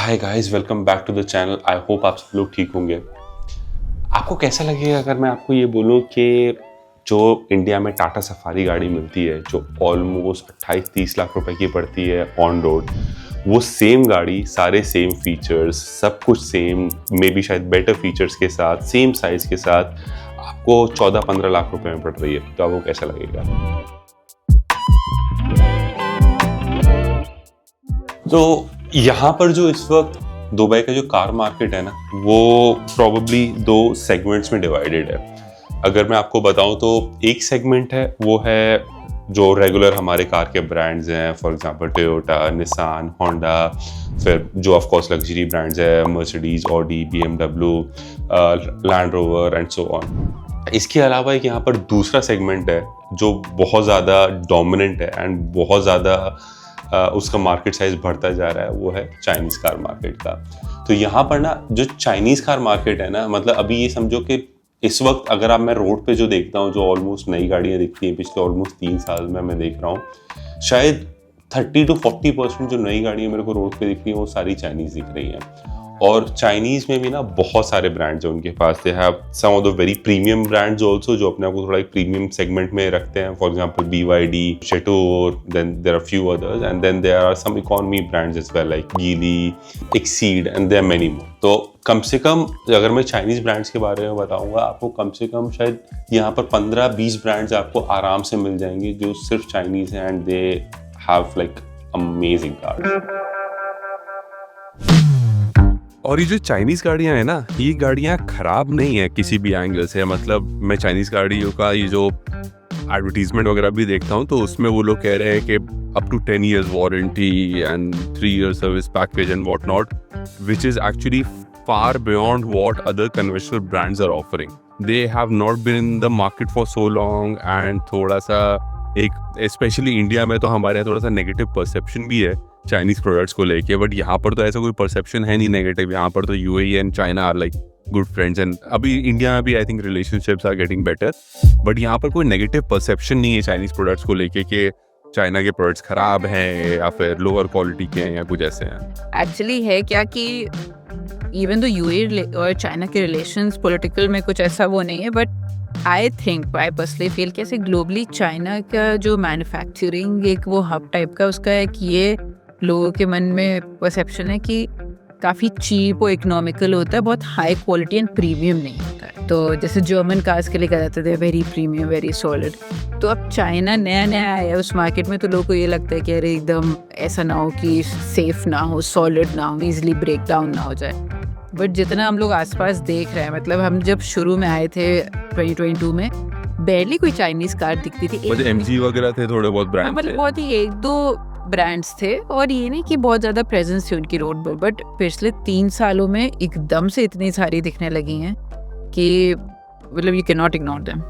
Hi guys, welcome back to the channel. I hope आप सब लोग ठीक होंगे। आपको कैसा लगेगा अगर मैं आपको ये बोलूं कि जो इंडिया में टाटा सफारी गाड़ी मिलती है जो ऑलमोस्ट 28-30 लाख रुपए की पड़ती है ऑन रोड, वो सेम गाड़ी, सारे सेम फीचर्स, सब कुछ सेम, मे बी शायद बेटर फीचर्स के साथ, सेम साइज के साथ आपको 14-15 लाख रुपए में पड़ रही है। तो आपको कैसा लगेगा? तो यहाँ पर जो इस वक्त दुबई का जो कार मार्केट है ना, वो प्रोबेबली दो सेगमेंट्स में डिवाइडेड है। अगर मैं आपको बताऊं तो एक सेगमेंट है, वो है जो रेगुलर हमारे कार के ब्रांड्स हैं, for example Toyota, Nissan, Honda. फिर जो ऑफ कोर्स लग्जरी ब्रांड्स है, Mercedes, Audi, BMW, land rover and so on. इसके अलावा एक यहाँ पर दूसरा सेगमेंट है जो बहुत ज़्यादा डोमिनेंट है एंड बहुत ज़्यादा उसका मार्केट साइज बढ़ता जा रहा है, वो है चाइनीज़ कार मार्केट का। तो यहाँ पर ना जो चाइनीज़ कार मार्केट है ना, मतलब अभी ये समझो कि इस वक्त अगर मैं रोड पे जो देखता हूँ, जो ऑलमोस्ट नई गाड़ियाँ दिखती हैं पिछले ऑलमोस्ट 3 साल में मैं देख रहा हूँ, शायद 30 to 40% जो नई गाड़ियाँ मेरे को रोड पे दिख रही हैं वो सारी चाइनीज़ दिख रही हैं। और चाइनीज़ में भी ना बहुत सारे ब्रांड्स हैं उनके पास। They have some of the very premium brands also, जो अपने आप को थोड़ा एक प्रीमियम सेगमेंट में रखते हैं। फॉर एग्जांपल BYD, शेटोर, then there are few others and then there are some economy brands as well like Geely, Exeed and there many more. तो कम से कम अगर मैं चाइनीज़ ब्रांड्स के बारे में बताऊंगा आपको, कम से कम शायद यहाँ पर 15-20 ब्रांड्स आपको आराम से मिल जाएंगे जो सिर्फ चाइनीज़ हैं and they have like amazing cars. और ये जो चाइनीज गाड़ियां हैं ना, ये गाड़ियां खराब नहीं है किसी भी एंगल से। मतलब मैं चाइनीज गाड़ियों का ये जो एडवर्टीजमेंट वगैरह भी देखता हूँ, तो उसमें वो लोग कह रहे हैं कि up to 10 years warranty and 3 year service package and what not, which is actually far beyond what other conventional brands are offering. They have not been in the market for so long and थोड़ा सा एक specially India में तो हमारे यहाँ थोड़ा सा negative perception भी है चाइनीज प्रोडक्ट्स को लेके। बट यहाँ पर तो ऐसा कोई परसेप्शन है नहीं नेगेटिव। यहाँ पर तो UAE and China are like good friends and अभी इंडिया में भी I think relationships are getting better. But यहाँ पर कोई नेगेटिव परसेप्शन नहीं है चाइनीज प्रोडक्ट्स को लेके कि चाइना के प्रोडक्ट्स खराब हैं या फिर लोअर क्वालिटी के हैं या कुछ ऐसे हैं। एक्चुअली है क्या कि इवन तो यूएई और चाइना के रिलेशंस पॉलिटिकल में कुछ ऐसा वो नहीं है, बट आई पर्सनली फील कि ऐसे ग्लोबली चाइना का जो मैन्युफैक्चरिंग एक वो हब टाइप का उसका है कि ये लोगों के मन में परसेप्शन है कि काफ़ी चीप और इकोनॉमिकल होता है, बहुत हाई क्वालिटी एंड प्रीमियम नहीं होता है। तो जैसे जर्मन कार्स के लिए कहा जाता है वेरी प्रीमियम, वेरी सॉलिड। तो अब चाइना नया नया आया है उस मार्केट में, तो लोगों को ये लगता है कि अरे एकदम ऐसा ना हो कि सेफ ना हो, सॉलिड ना हो, ईजिली ब्रेक डाउन ना हो जाए। बट जितना हम लोग आसपास देख रहे हैं, मतलब हम जब शुरू में आए थे 2022 में, बैरली कोई चाइनीज़ कार दिखती थी। मतलब MG वगैरह थे, थोड़े बहुत ब्रांड मतलब बहुत ही 1-2 ब्रांड्स थे और ये नहीं कि बहुत ज़्यादा प्रेजेंस थी उनकी रोड पर। बट पिछले 3 सालों में एकदम से इतनी सारी दिखने लगी हैं कि मतलब you can not ignore them.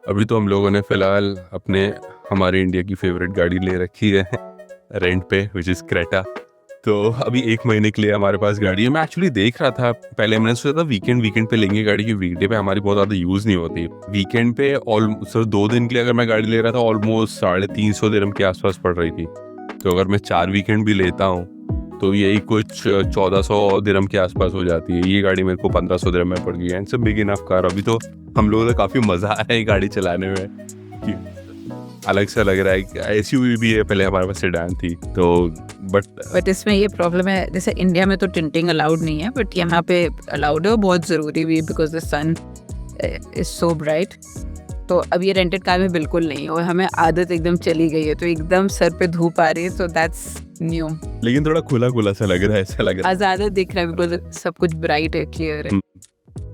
अभी तो हम लोगों ने फिलहाल हमारे इंडिया की फेवरेट गाड़ी ले रखी है रेंट पे, विच इज क्रेटा। तो अभी 1 महीने के लिए हमारे पास गाड़ी है। मैं एक्चुअली देख रहा था, पहले मैंने सोचा था वीकेंड पे लेंगे गाड़ी, की वीकडे पे हमारी बहुत ज़्यादा यूज़ नहीं होती। वीकेंड पे सिर्फ 2 दिन के लिए अगर मैं गाड़ी ले रहा था, ऑलमोस्ट 350 दिरहम के आसपास पड़ रही थी। तो अगर मैं 4 वीकेंड भी लेता हूँ तो यही कुछ 1400 दिरहम के आसपास हो जाती है। ये गाड़ी मेरे को 1500 दिरहम में पड़ गई है। And big enough car. अभी तो हम लोगों को काफ़ी मज़ा आ रहा है गाड़ी चलाने में, कि अलग सा लग रहा है। SUV भी है, पहले हमारे पास सेडान थी तो बट इसमें ये प्रॉब्लम है, जैसे इंडिया में तो टिंटिंग अलाउड नहीं है, बट यहाँ पे अलाउड है, बहुत ज़रूरी भी, because the sun is so bright. तो अब ये रेंटेड कार में बिल्कुल नहीं है और हमें आदत एकदम चली गई है, तो एकदम सर पे धूप आ रही है, तो दैट्स न्यू। लेकिन थोड़ा खुला सा लग रहा है, ऐसा लग रहा है ज़्यादा दिख रहा है बिकॉज सब कुछ ब्राइट है, क्लियर है।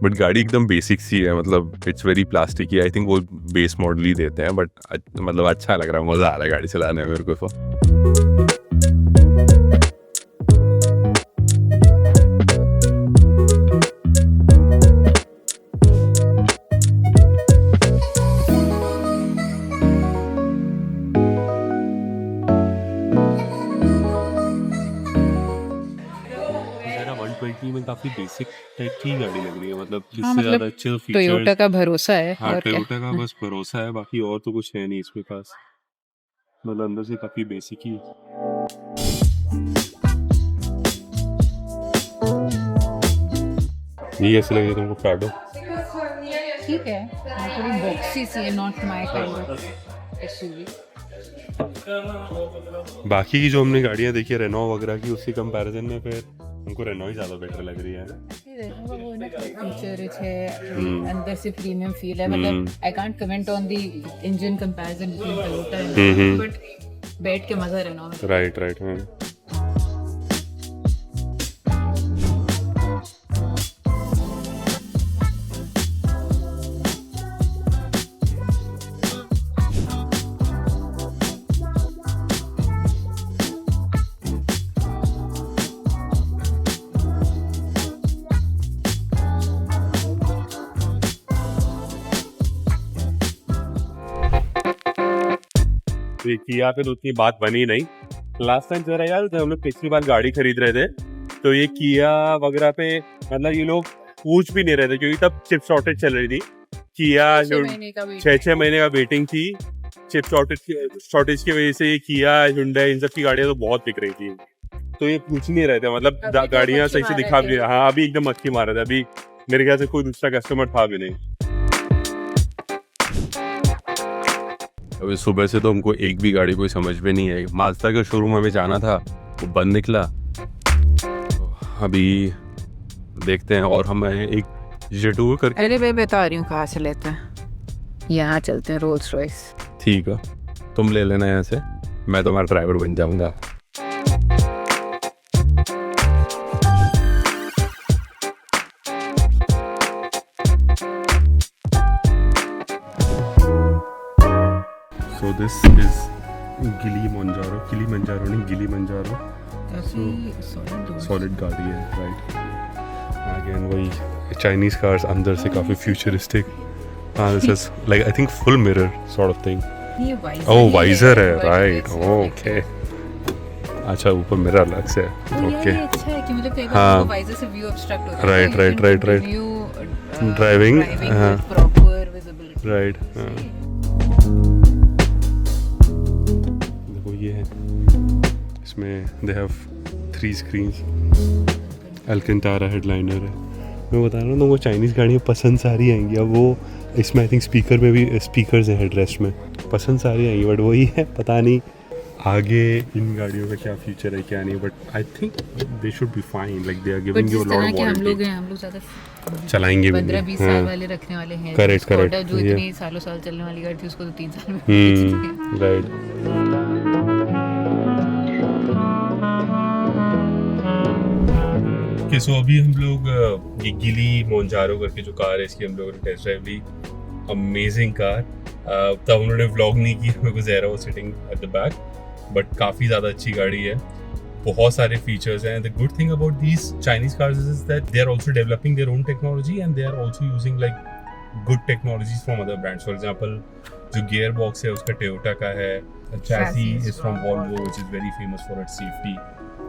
बट गाड़ी एकदम बेसिक सी है, मतलब it's very plastic he. I think वो बेस मॉडल ही देते हैं, बट मतलब अच्छा लग रहा है, मज़ा आ रहा है गाड़ी चलाने में मेरे को। में काफी बेसिक टाइप की गाड़ी लग रही है, मतलब इससे ज्यादा चिल फीचर्स। टोयोटा का भरोसा है। हाँ, और क्या। टोयोटा का बस भरोसा है, बाकी और तो कुछ है नहीं इसके पास। टोयोटा का भरोसा है। हाँ, टोयोटा का बस भरोसा है, बाकी और तो कुछ है नहीं इसके पास। टोयोटा का भरोसा है, बाकी और तो कुछ है नहीं इसके पास। मतलब अंदर से काफ़ी बेसिक ही है। ये ऐसे लग रहा है तुमको प्राडो? ठीक है, थोड़ी बॉक्सी सी है, not my kind of SUV. बाकी की जो हमने गाड़ियाँ देखी है रेनो वगैरह की, उसके कंपैरिजन में फिर हमको रेनो ही ज़्यादा बेटर लग रही है ना। वो ना फीचर्स है, अंदर से प्रीमियम फील है, मतलब I can't comment on the engine comparison between Toyota and, but बैठ के मजा रेनो में। Right right. हाँ किया पे तो उतनी बात बनी नहीं। लास्ट टाइम जरा यार जब हम लोग पिछली बार गाड़ी खरीद रहे थे तो ये किया वगैरह पे मतलब ये लोग पूछ भी नहीं रहे थे, क्योंकि तब चिप शॉर्टेज चल रही थी। किया जो 6 महीने का वेटिंग थी चिप शॉर्टेज की वजह से, ये किया हुंडई इन सब की गाड़ियाँ तो बहुत बिक रही थी, तो ये पूछ नहीं रहे थे, मतलब गाड़ियाँ सही से दिखा भी। हाँ अभी एकदम मक्खी मारा था, अभी मेरे ख्याल से कोई दूसरा कस्टमर था भी नहीं। अभी सुबह से तो हमको एक भी गाड़ी कोई समझ में नहीं आई। माज़दा का शोरूम हमें जाना था, वो बंद निकला। अभी देखते हैं, और हम एक जेटू करके। अरे मैं बता रही हूँ कहाँ से लेते हैं, यहाँ चलते हैं रोल्स रॉयस। ठीक है, तुम ले लेना यहाँ से, मैं तुम्हारा ड्राइवर बन जाऊँगा। So this is Kilimanjaro नहीं Kilimanjaro, सॉलिड गाड़ी है। राइट, अगेन वही चाइनीज कार्स अंदर से काफी futuristic. This is like I think full mirror sort of thing. Oh visor है, राइट, ओके। अच्छा ऊपर मिरर अलग से है, ओके। अच्छा है कि मतलब कई बार हाँ, वाइजर से व्यू ऑब्स्ट्रक्ट होता है। Right right right right. Driving proper visibility, right. देखो ये है, इसमें दे हैव 3 स्क्रीन्स। अल्कंतारा हेडलाइनर है। मैं बता रहा हूँ तुमको चाइनीज़ गाड़ियाँ पसंद सारी आएंगी। अब वो इसमें आई थिंक स्पीकर में भी स्पीकर्स हैं हेडरेस्ट में, पसंद सारी आएंगी, बट वही है पता नहीं आगे इन गाड़ियों का क्या फ्यूचर है क्या नहीं। But I think they should be fine, like they are giving you a lot of warranty. हम लोग ज़्यादा चलाएंगे भी 15-20 साल वाले रखने वाले हैं। करेक्ट करेक्ट, जो इतनी सालों साल चलने वाली गाड़ी थी उसको तो 3 साल में। राइट। ओके, सो अभी हम लोग ये गिली मोंजारो करके जो कार है इसकी हम लोगों ने टेस्ट ड्राइव ली। Amazing car. तब उन्होंने व्लॉग नहीं किया, मेरे को ज़हरा वो sitting at the back, but काफ़ी ज़्यादा अच्छी गाड़ी है, बहुत सारे फीचर्स हैं। The good thing about these Chinese cars is that they are also developing their own technology and they are also using like good technologies from other brands. For example जो gear box है उसका Toyota का है, chassis is from Volvo which is very famous for its safety.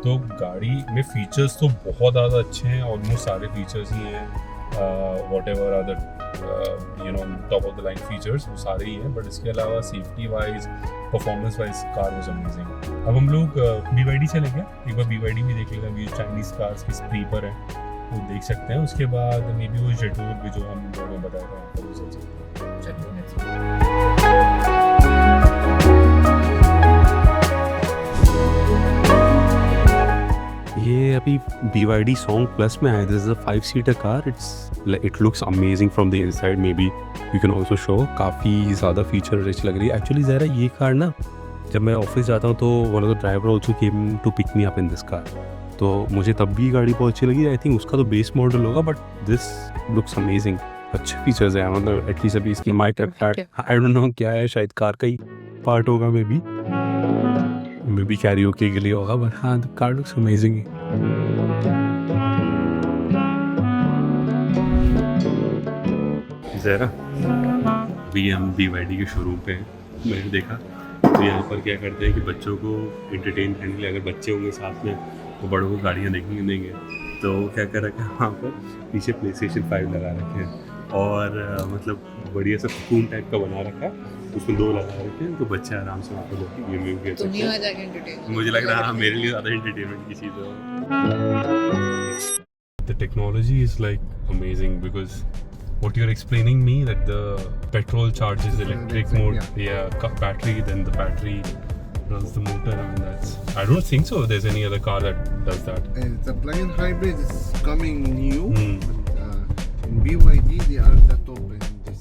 तो गाड़ी में features तो बहुत ज़्यादा अच्छे हैं, ऑलमोस्ट सारे फीचर्स ही हैं, whatever are the you know top of the line features वो सारे ही हैं। बट इसके अलावा safety wise, performance wise car was amazing. अब हम लोग BYD चले गए, एक बार BYD भी देख लेगा, ये चाइनीज़ कार्स की स्लीपर है वो देख सकते हैं। उसके बाद मे बी वो जेटूर भी जो हम लोगों ने बताया था वो चल सकते हैं। चलिए ये अभी BYD Song Plus में आया। दिस इज अ 5-सीटर car. It looks amazing from the inside. May be you can also show, काफ़ी ज़्यादा फीचर रिच लग रही है। एक्चुअली ज़रा ये कार ना, जब मैं ऑफिस जाता हूँ तो one of the driver also came to pick me up in this car, तो मुझे तब भी गाड़ी बहुत अच्छी लगी। आई थिंक उसका तो बेस मॉडल होगा, बट दिस लुक्स अमेजिंग। अच्छे फीचर्स हैं, मतलब एटलीस्ट अभी इसकी माइट आई डोंट नो क्या है, शायद कार का ही पार्ट होगा, मे बी कैरियोके के लिए होगा, बट हाँ द कार लुक्स अमेजिंग। ज़रा अभी हम BYD के शोरूम पे हैं। मैंने देखा तो यहाँ पर क्या करते हैं कि बच्चों को एंटरटेन करने के लिए, अगर बच्चे होंगे साथ में तो बड़ों को गाड़ियाँ देखने देंगे, तो क्या कर रखा है वहाँ पर पीछे PlayStation 5 लगा रखे हैं। और मतलब बढ़िया सा कोकून टाइप का बना रखा है, उसमें 2 लगा रखे हैं, तो बच्चे आराम से वहाँ पर बैठ गेम वेम खेल सकते हैं। मुझे लग रहा है मेरे लिए ज़्यादा एंटरटेनमेंट की चीज़ है। The technology is like amazing because what you're explaining me that the petrol charges electric mode, battery, then the battery runs the motor. I mean, I don't think so there's any other car that does that. The plug-in hybrid is coming new. But, in BYD they are the top in this.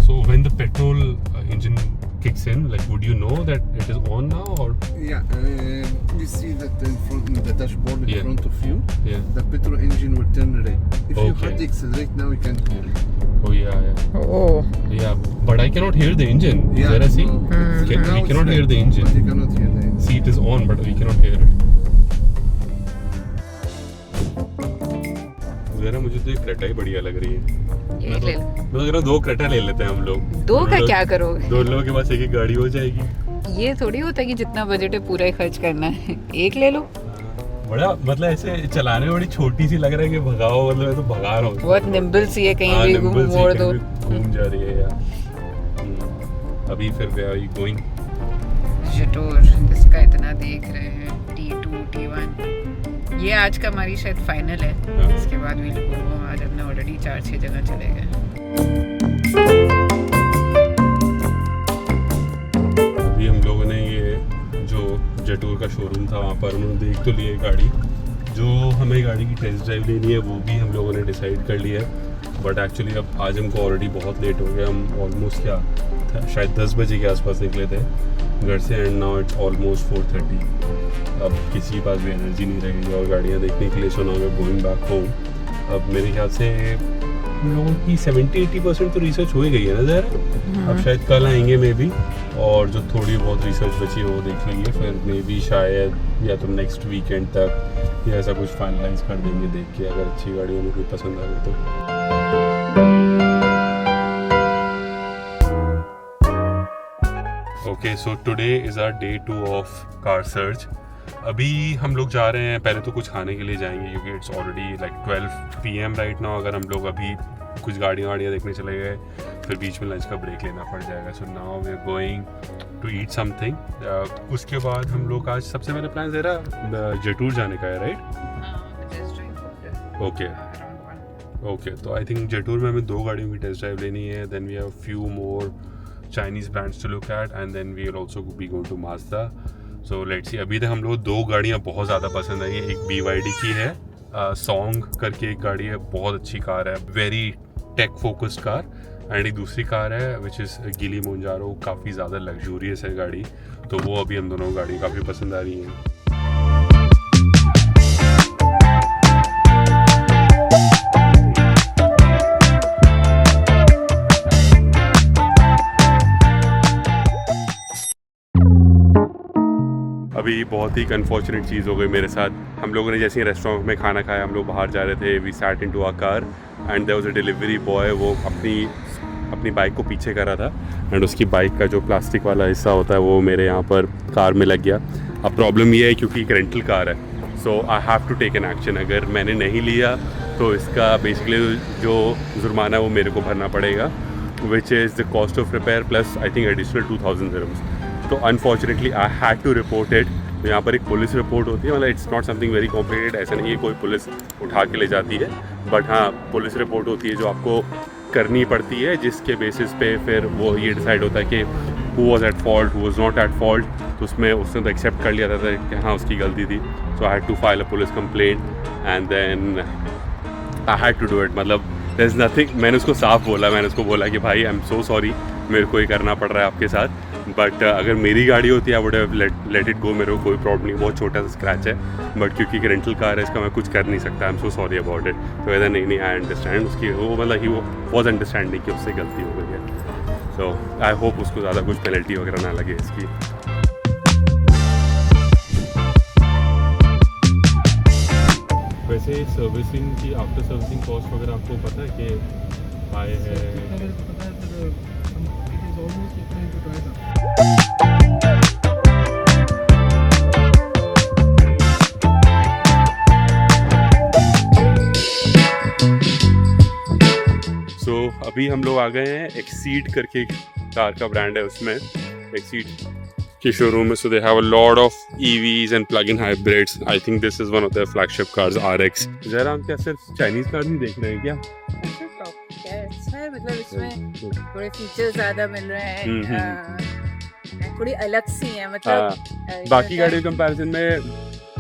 So when the petrol engine kicks in, like, would you know that it is on now or? Yeah, you see that in front, in the dashboard in front of you. Yeah. The petrol engine will turn red. If you Okay. hard accelerate now, you can hear it. Oh yeah. Oh. Yeah, but I cannot hear the engine. Zara, see? no, it's- We now it's cannot hear red, the engine. But you cannot hear the engine. See, it is on, but we cannot hear it. जरा मुझे तो एक Creta ही बढ़िया लग रही है। ये मैं ले तो कह रहा हूँ 2 क्रेटा ले लेते हैं हम लोग। 2 का लोग- क्या करोगे? 2 लोगों के पास एक गाड़ी हो जाएगी। ये थोड़ी होता है कि जितना बजट है पूरा ही खर्च करना है, एक ले लो। बड़ा मतलब ऐसे चलाने में बड़ी छोटी सी लग रहा है कि भगाओ, मतलब मैं तो भगा रहा हूँ। बहुत निम्बल सी है, कहीं हाँ, भी nimble सी मोड़ कहीं दो। भी घूम जा रही है यार। अभी फिर वे आर यू गोइंग? जटोर, इसका इतना देख रहे हैं, T2, T1। ये आज का हमारी शायद फाइनल है। हाँ। इसके बाद वील को आज हमने ऑलरेडी 4-6 जगह चले गए। अभी हम लोगों ने ये जो जटूर का शोरूम था वहाँ पर उन्होंने देख तो लिए गाड़ी, जो हमें गाड़ी की टेस्ट ड्राइव लेनी है वो भी हम लोगों ने डिसाइड कर लिया है। बट एक्चुअली अब आज हमको ऑलरेडी बहुत लेट हो गया, हम ऑलमोस्ट क्या था, शायद 10 बजे के आसपास निकले थे घर से, एंड नाउ इट्स ऑलमोस्ट 4:30। अब किसी के पास भी एनर्जी नहीं रहेगी और गाड़ियाँ देखने के लिए, so now we are going back home. अब मेरे ख्याल से हम लोगों की 70-80% तो रिसर्च हो ही गई है ना ज़रा। अब शायद कल आएंगे मे बी, और जो थोड़ी बहुत रिसर्च बची है वो देख लेंगे, फिर मे बी शायद या तो नेक्स्ट वीकेंड तक या ऐसा कुछ फाइनलाइज कर देंगे देख के, अगर अच्छी गाड़ी हमें कोई पसंद आ गई तो। Okay, so today is our day 2 of car search. अभी हम लोग जा रहे हैं, पहले तो कुछ खाने के लिए जाएंगे क्योंकि it's already like 12 PM right now. अगर हम लोग अभी कुछ गाड़ियाँ देखने चले गए फिर बीच में लंच का ब्रेक लेना पड़ जाएगा। So now we are going to eat something. उसके बाद हम लोग आज सबसे पहले प्लान दे रहा जटूर जाने का है, राइट? ओके ओके, तो आई थिंक जटूर में हमें 2 गाड़ियों की टेस्ट ड्राइव लेनी है। Then we have few more Chinese brands to look at, and then we will also be going to Mazda. So let's see. अभी तक हम लोग 2 गाड़ियाँ बहुत ज़्यादा पसंद आई है। एक BYD की है, सॉन्ग करके एक गाड़ी है, बहुत अच्छी कार है, very tech focused car. And एक दूसरी कार है विच इज़ गिली मोंजारो, काफ़ी ज़्यादा लग्जूरियस है गाड़ी, तो वो अभी हम दोनों गाड़ी काफ़ी पसंद आ रही हैं। अभी बहुत ही अनफॉर्चुनेट चीज़ हो गई मेरे साथ। हम लोगों ने जैसे ही रेस्टोरेंट में खाना खाया, हम लोग बाहर जा रहे थे, we sat into a car and there was a delivery boy, वो अपनी बाइक को पीछे कर रहा था एंड उसकी बाइक का जो प्लास्टिक वाला हिस्सा होता है वो मेरे यहाँ पर कार में लग गया। अब प्रॉब्लम ये है क्योंकि एक रेंटल कार है, so I have to take an action. अगर मैंने नहीं लिया तो इसका बेसिकली जो जुर्माना है वो मेरे को भरना पड़ेगा, which is the cost of repair plus I think additional 2000 dirhams। तो unfortunately I had to report it. तो यहाँ पर एक पुलिस रिपोर्ट होती है, मतलब it's not something very complicated, ऐसा नहीं है कोई पुलिस उठा के ले जाती है, बट हाँ पुलिस रिपोर्ट होती है जो आपको करनी पड़ती है, जिसके बेसिस पे फिर वो ये डिसाइड होता है कि who was at fault, who was not at fault. तो उसने तो एक्सेप्ट कर लिया था कि हाँ उसकी गलती थी। So I had to file a police complaint and then I had to do it. मतलब देयर इज़ नथिंग, मैंने उसको साफ बोला, मैंने उसको बोला कि भाई आई एम सो सॉरी, मेरे को ये करना पड़ रहा है आपके साथ, बट अगर मेरी गाड़ी होती है I would have let it go, मेरे को कोई प्रॉब्लम नहीं, बहुत छोटा सा स्क्रैच है, बट क्योंकि एक रेंटल कार है इसका मैं कुछ कर नहीं सकता, I am so sorry about it. तो ऐसा नहीं आई अंडरस्टैंड उसकी, वो मतलब ही वो वॉज अंडरस्टैंडिंग कि उससे गलती हो गई है। सो आई होप उसको ज़्यादा कुछ पेनल्टी वगैरह ना लगे इसकी। वैसे सर्विसिंग की आफ्टर सर्विसिंग कॉस्ट वगैरह आपको पता है कि आए हैं? अभी हम लोग आ गए हैं एक्सीड करके कार का ब्रांड है, उसमें एक्सीड के शोरूम में. So they have a lot of EVs and plug in hybrids. I think this is one of their flagship cars RX. जरा हम क्या सिर्फ चाइनीज कार नहीं देख रहे हैं क्या? मतलब इसमें थोड़े फीचर्स ज्यादा मिल रहे हैं, थोड़ी अलग सी है, मतलब बाकी गाड़ियों कंपैरिजन में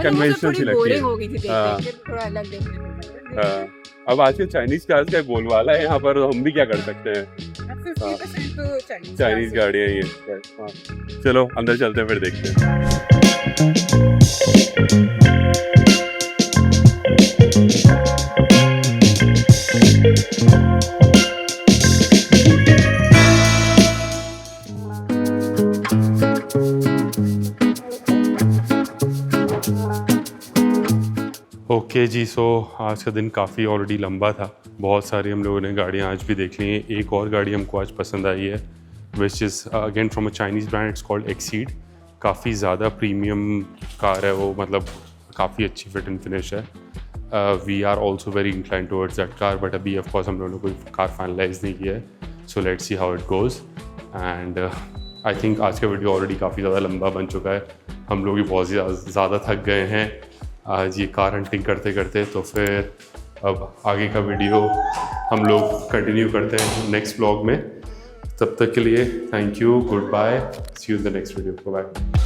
कन्वेंशनल सी लगती है. हो गई थी देख के, थोड़ा अलग देखने को मिल रहा है. अब आजकल चाइनीज कार्स का बोलबाला है यहाँ पर, हम भी क्या कर सकते हैं. 50% तो चाइनीज गाड़ियाँ ही है. चलो अंदर चलते हैं, फिर देखते हैं. ओके जी, सो आज का दिन काफ़ी ऑलरेडी लंबा था. बहुत सारी हम लोगों ने गाड़ियाँ आज भी देख ली हैं. एक और गाड़ी हमको आज पसंद आई है, which is again from a Chinese brand. It's called Exeed. काफ़ी ज़्यादा प्रीमियम कार है वो, मतलब काफ़ी अच्छी फिट एंड फिनिश है. We are also very incline towards that car, but अभी ऑफ कोर्स हम लोगों ने कोई कार फाइनलाइज नहीं किया है. So let's see how it goes. And I think आज का वीडियो ऑलरेडी काफ़ी ज़्यादा लंबा बन चुका है. हम लोग भी बहुत ज़्यादा थक गए हैं आज ये कार हंटिंग करते करते. तो फिर अब आगे का वीडियो हम लोग कंटिन्यू करते हैं नेक्स्ट ब्लॉग में. तब तक के लिए thank you, good bye, see you in the next video. Bye.